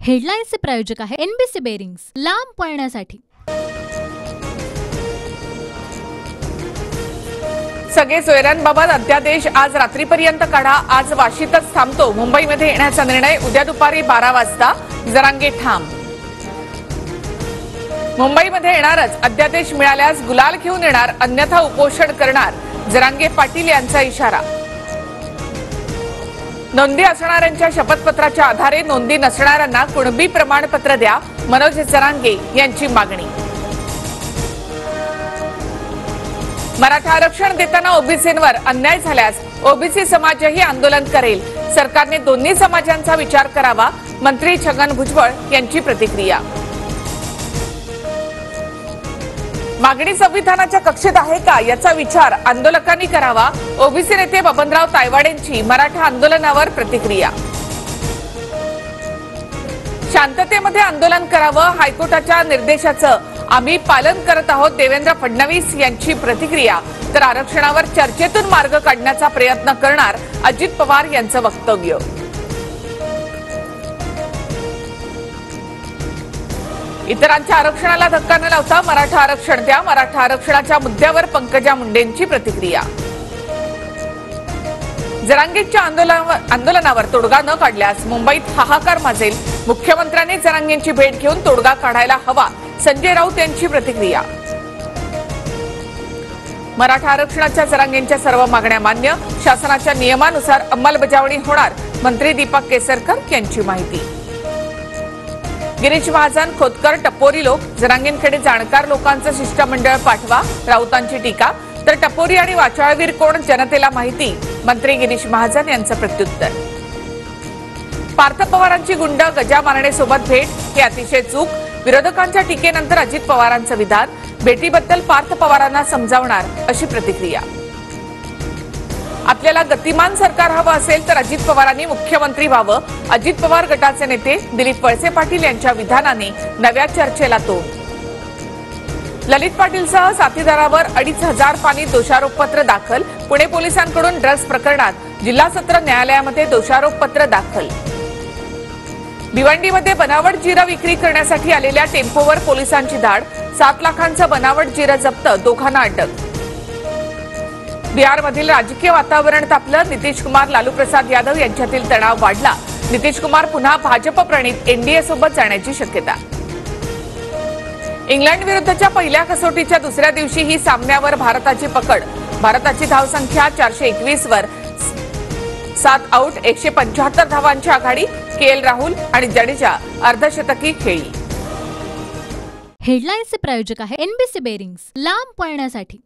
हेडलाईन्सचे प्रायोजक आहे NBC bearings, लांब पळण्यासाठी। सगळे सोयऱ्यांबाबत अध्यादेश आज रात्रीपर्यंत काढा। आज वाशीतच थांबतो। मुंबईमध्ये येण्याचा निर्णय उद्या दुपारी 12 वाजता। जरांगे ठाम। मुंबईमध्ये येणारच, अध्यादेश मिळाल्यास गुलाल घेऊन येणार, अन्यथा उपोषण करणार, जरांगे पाटील यांचा इशारा। नोंदी असणाऱ्यांच्या शपथपत्राच्या आधारे नोंदी नसणाऱ्यांना कुणबी प्रमाणपत्र द्या, मनोज जरांगे यांची मागणी। मराठा आरक्षण देताना ओबीसींवर अन्याय झाल्यास ओबीसी समाजही आंदोलन करेल, सरकारने दोन्ही समाजांचा विचार करावा, मंत्री छगन भुजबळ यांची प्रतिक्रिया। मागणी संविधानाच्या कक्षेत आहे का याचा विचार आंदोलकांनी करावा, ओबीसी नेते बबनराव तायवाडेंची मराठा आंदोलनावर प्रतिक्रिया। शांततेमध्ये आंदोलन करावं, हायकोर्टाच्या निर्देशाचं आम्ही पालन करत आहोत, देवेंद्र फडणवीस यांची प्रतिक्रिया। तर आरक्षणावर चर्चेतून मार्ग काढण्याचा प्रयत्न करणार, अजित पवार यांचं वक्तव्य। इतरांच्या आरक्षणाला धक्का न लावता मराठा आरक्षण द्या, मराठा आरक्षणाच्या मुद्द्यावर पंकजा मुंडेंची प्रतिक्रिया। जरांगेंच्या आंदोलनावर तोडगा न काढल्यास मुंबईत हाहाकार माजेल, मुख्यमंत्र्यांनी जरांगेंची भेट घेऊन तोडगा काढायला हवा, संजय राऊत यांची प्रतिक्रिया। मराठा आरक्षणाच्या जरांगेंच्या सर्व मागण्या मान्य, शासनाच्या नियमानुसार अंमलबजावणी होणार, मंत्री दीपक केसरकर यांची माहिती। गिरीश महाजन, खोतकर, टपोरी लोक, जरांगेंकडे जाणकार लोकांचं शिष्टमंडळ पाठवा, राऊतांची टीका। तर टपोरी आणि वाचाळवीर कोण, जनतेला माहिती, मंत्री गिरीश महाजन यांचं प्रत्युत्तर। पार्थ पवारांची गुंड गजा मारणेसोबत भेट, हे अतिशय चूक, विरोधकांच्या टीकेनंतर अजित पवारांचं विधान, भेटीबद्दल पार्थ पवारांना समजावणार, अशी प्रतिक्रिया। आपल्याला गतिमान सरकार हवं असेल तर अजित पवारांनी मुख्यमंत्री व्हावं, अजित पवार गटाचे नेते दिलीप वळसे पाटील यांच्या विधानाने नव्या चर्चेला तोंड। ललित पाटीलसह साथीदारावर 2,500 पानी दोषारोपपत्र दाखल, पुणे पोलिसांकडून ड्रग्ज प्रकरणात जिल्हा सत्र न्यायालयामध्ये दोषारोपपत्र दाखल। भिवंडीमध्ये बनावट जिरं विक्री करण्यासाठी आलेल्या टेम्पोवर पोलिसांची धाड, 7 लाखांचं बनावट जिरं जप्त, दोघांना अटक। बिहारमधील राजकीय वातावरण तापलं, नितीश कुमार लालू प्रसाद यादव यांच्यातील तणाव वाढला, नितीश कुमार पुन्हा भाजप प्रणित एनडीए सोबत जाण्याची शक्यता। इंग्लंड विरुद्धच्या पहिल्या कसोटीच्या दुसऱ्या दिवशीही सामन्यावर भारताची पकड, भारताची धावसंख्या 421 वर, 7 आऊट, 175 धावांची आघाडी, केएल राहुल आणि जडेजा अर्धशतकी खेळी। हेडलाईन्सचे प्रायोजक आहे एनबीसी बेरिंग्स, लांब पळण्यासाठी।